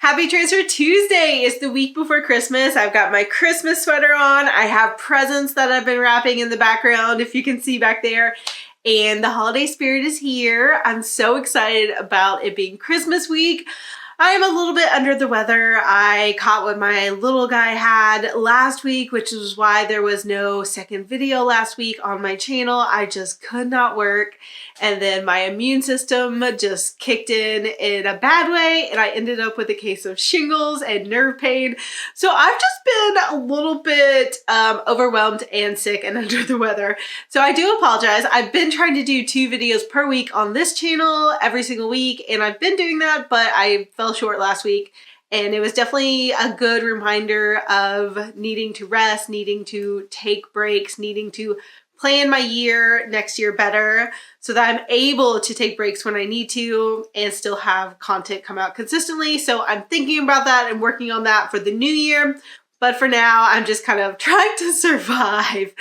Happy Transfer Tuesday! It's the week before Christmas. I've got my Christmas sweater on. I have presents that I've been wrapping in the background, if you can see back there. And the holiday spirit is here. I'm so excited about it being Christmas week. I am a little bit under the weather. I caught what my little guy had last week, which is why there was no second video last week on my channel. I just could not work. And then my immune system just kicked in a bad way, and I ended up with a case of shingles and nerve pain. So I've just been a little bit overwhelmed and sick and under the weather. So I do apologize. I've been trying to do 2 videos per week on this channel every single week, and I've been doing that, but I fell short last week. And it was definitely a good reminder of needing to rest, needing to take breaks, needing to plan my year next year better so that I'm able to take breaks when I need to and still have content come out consistently. So I'm thinking about that and working on that for the new year. But for now, I'm just kind of trying to survive.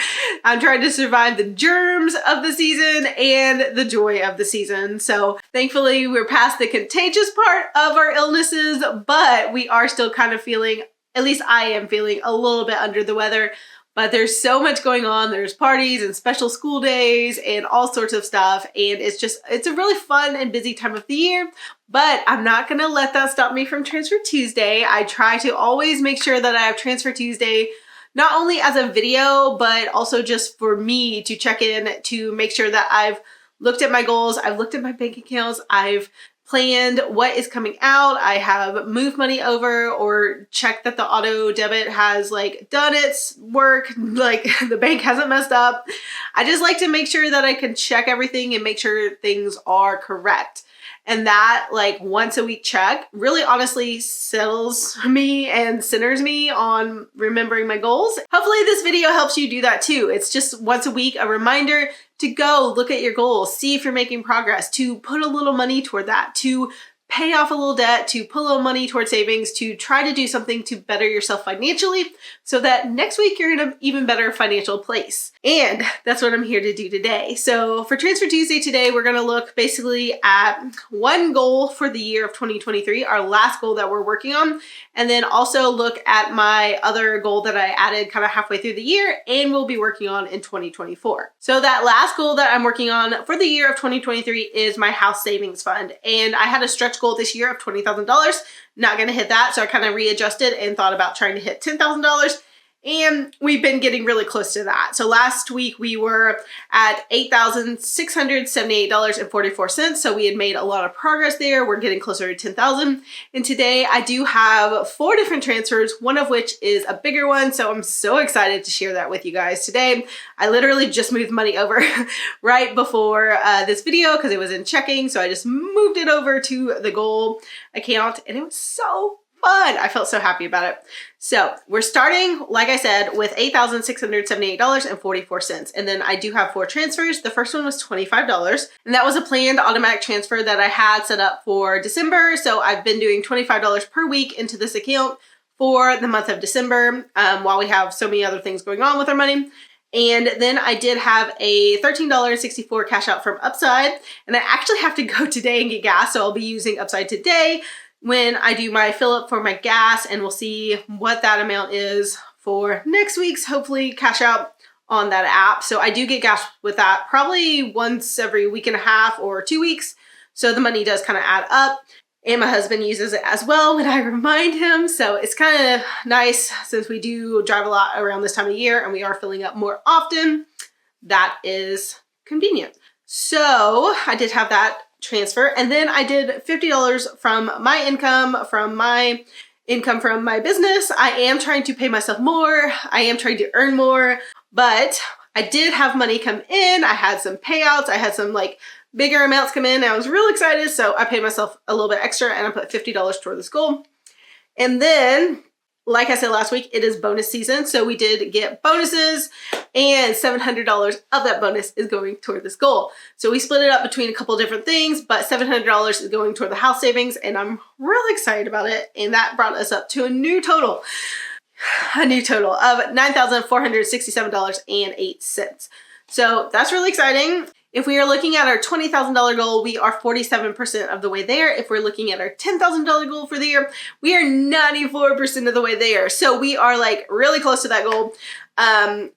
I'm trying to survive the germs of the season and the joy of the season. So thankfully, we're past the contagious part of our illnesses, but we are still kind of feeling, at least I am feeling, a little bit under the weather. But there's so much going on. There's parties and special school days and all sorts of stuff. And it's a really fun and busy time of the year. But I'm not gonna let that stop me from Transfer Tuesday. I try to always make sure that I have Transfer Tuesday, not only as a video, but also just for me to check in to make sure that I've looked at my goals, I've looked at my bank accounts, I've planned what is coming out, I have moved money over or checked that the auto debit has like done its work, like the bank hasn't messed up. I just like to make sure that I can check everything and make sure things are correct. And that like once a week check really honestly settles me and centers me on remembering my goals. Hopefully this video helps you do that too. It's just once a week, a reminder to go look at your goals, see if you're making progress, to put a little money toward that, to pay off a little debt, to put a little money toward savings, to try to do something to better yourself financially so that next week you're in an even better financial place. And that's what I'm here to do today. So for Transfer Tuesday today, we're gonna look basically at one goal for the year of 2023, our last goal that we're working on, and then also look at my other goal that I added kind of halfway through the year and we'll be working on in 2024. So that last goal that I'm working on for the year of 2023 is my house savings fund. And I had a stretch goal this year of $20,000. Not gonna hit that, so I kind of readjusted and thought about trying to hit $10,000. And we've been getting really close to that. So last week we were at $8,678.44. So we had made a lot of progress there. We're getting closer to 10,000. And today I do have 4 different transfers, one of which is a bigger one. So I'm so excited to share that with you guys today. I literally just moved money over right before this video because it was in checking. So I just moved it over to the goal account and it was so fun. I felt so happy about it. So we're starting, like I said, with $8,678.44. And then I do have 4 transfers. The first one was $25. And that was a planned automatic transfer that I had set up for December. So I've been doing $25 per week into this account for the month of December while we have so many other things going on with our money. And then I did have a $13.64 cash out from Upside. And I actually have to go today and get gas. So I'll be using Upside today when I do my fill up for my gas, and we'll see what that amount is for next week's, hopefully, cash out on that app. So I do get gas with that probably once every week and a half or 2 weeks. So the money does kind of add up. And my husband uses it as well when I remind him. So it's kind of nice since we do drive a lot around this time of year and we are filling up more often. That is convenient. So I did have that transfer, and then I did $50 from my income from my business. I am trying to pay myself more. I am trying to earn more, but I did have money come in. I had some payouts. I had some like bigger amounts come in. I was real excited, so I paid myself a little bit extra and I put $50 toward this goal. And then, like I said last week, it is bonus season. So we did get bonuses and $700 of that bonus is going toward this goal. So we split it up between a couple different things, but $700 is going toward the house savings and I'm really excited about it. And that brought us up to a new total of $9,467.08. So that's really exciting. If we are looking at our $20,000 goal, we are 47% of the way there. If we're looking at our $10,000 goal for the year, we are 94% of the way there. So we are like really close to that goal.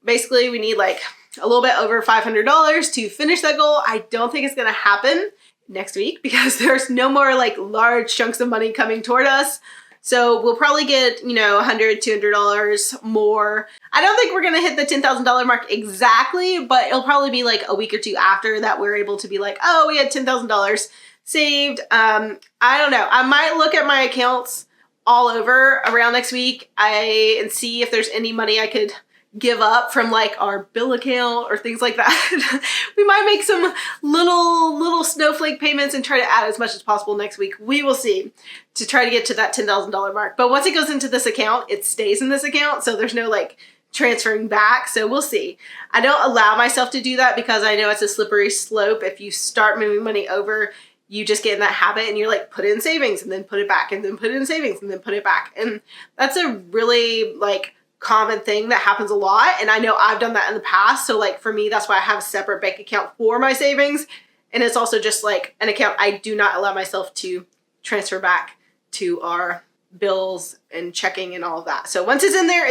Basically, we need like a little bit over $500 to finish that goal. I don't think it's going to happen next week because there's no more like large chunks of money coming toward us. So we'll probably get, $100, $200 more. I don't think we're going to hit the $10,000 mark exactly, but it'll probably be like a week or two after that we're able to be like, oh, we had $10,000 saved. I don't know. I might look at my accounts all over around next week and see if there's any money I could give up from like our bill account or things like that. We might make some little snowflake payments and try to add as much as possible next week. We will see, to try to get to that $10,000 mark. But once it goes into this account, it stays in this account. So there's no like transferring back. So we'll see. I don't allow myself to do that because I know it's a slippery slope. If you start moving money over, you just get in that habit and you're like, put it in savings and then put it back and then put it in savings and then put it back. And that's a really like common thing that happens a lot. And I know I've done that in the past. So like for me, that's why I have a separate bank account for my savings. And it's also just like an account I do not allow myself to transfer back to our bills and checking and all of that. So once it's in there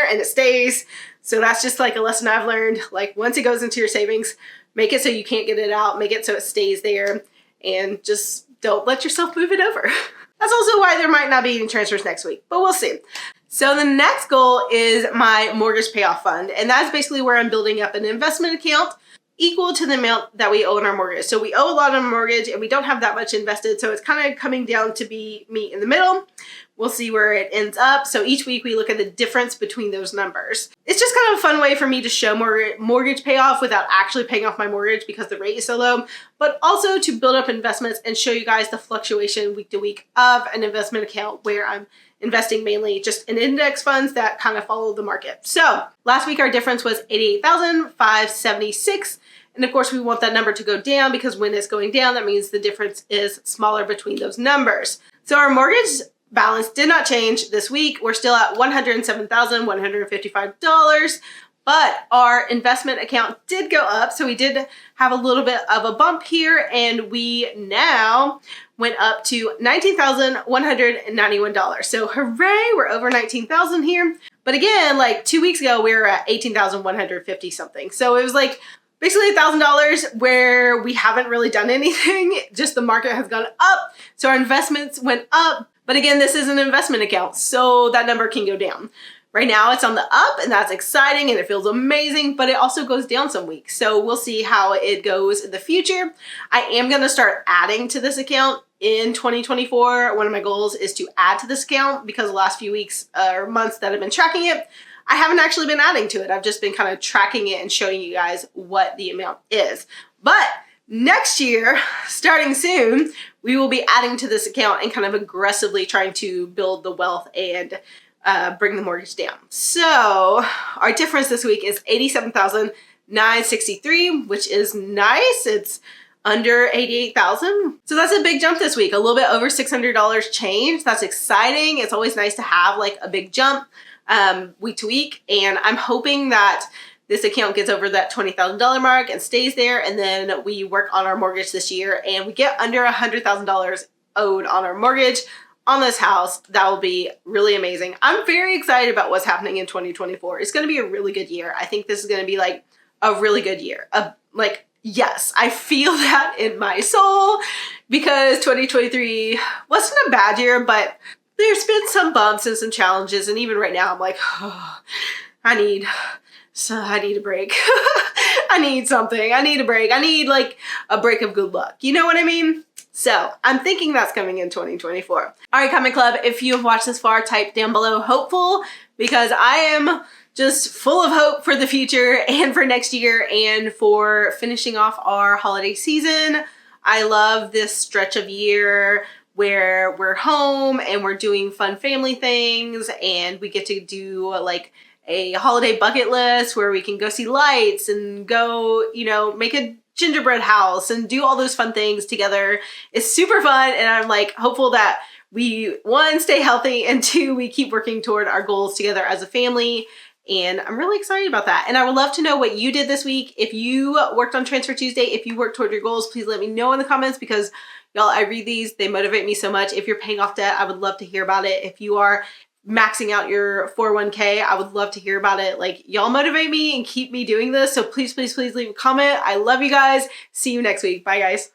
and it stays. So that's just like a lesson I've learned. Like once it goes into your savings, make it so you can't get it out, make it so it stays there, and just don't let yourself move it over. That's also why there might not be any transfers next week, but we'll see. So the next goal is my mortgage payoff fund. And that's basically where I'm building up an investment account equal to the amount that we owe on our mortgage. So we owe a lot on mortgage and we don't have that much invested. So it's kind of coming down to be meet in the middle. We'll see where it ends up. So each week we look at the difference between those numbers. It's just kind of a fun way for me to show mortgage payoff without actually paying off my mortgage because the rate is so low, but also to build up investments and show you guys the fluctuation week to week of an investment account where I'm investing mainly just in index funds that kind of follow the market. So last week our difference was $88,576. And of course we want that number to go down because when it's going down, that means the difference is smaller between those numbers. So our mortgage balance did not change this week. We're still at $107,155, but our investment account did go up. So we did have a little bit of a bump here, and we now went up to $19,191. So hooray, we're over 19,000 here. But again, like 2 weeks ago, we were at 18,150 something. So it was like basically $1,000 where we haven't really done anything. Just the market has gone up. So our investments went up. But again, this is an investment account, so that number can go down. Right now it's on the up, and that's exciting and it feels amazing, but it also goes down some weeks. So we'll see how it goes in the future. I am going to start adding to this account in 2024. One of my goals is to add to this account because the last few weeks or months that I've been tracking it, I haven't actually been adding to it. I've just been kind of tracking it and showing you guys what the amount is. But next year, starting soon, we will be adding to this account and kind of aggressively trying to build the wealth and bring the mortgage down. So our difference this week is $87,963, which is nice. It's under $88,000. So that's a big jump this week, a little bit over $600 change. That's exciting. It's always nice to have like a big jump week to week. And I'm hoping that this account gets over that $20,000 mark and stays there. And then we work on our mortgage this year and we get under $100,000 owed on our mortgage on this house. That will be really amazing. I'm very excited about what's happening in 2024. It's going to be a really good year. I think this is going to be like a really good year. Yes, I feel that in my soul because 2023 wasn't a bad year, but there's been some bumps and some challenges. And even right now I'm like, oh, I need a break. I need something. I need a break. I need like a break of good luck. You know what I mean? So I'm thinking that's coming in 2024. All right, Comment Club, if you have watched this far, type down below hopeful because I am just full of hope for the future and for next year and for finishing off our holiday season. I love this stretch of year where we're home and we're doing fun family things and we get to do like a holiday bucket list where we can go see lights and go, make a gingerbread house and do all those fun things together. It's super fun. And I'm like hopeful that we, one, stay healthy, and two, we keep working toward our goals together as a family And I'm really excited about that. And I would love to know what you did this week. If you worked on Transfer Tuesday, if you worked toward your goals, please let me know in the comments, because y'all, I read these, they motivate me so much. If you're paying off debt, I would love to hear about it. If you are maxing out your 401k, I would love to hear about it. Like, y'all motivate me and keep me doing this. So please, please, please leave a comment. I love you guys. See you next week. Bye, guys.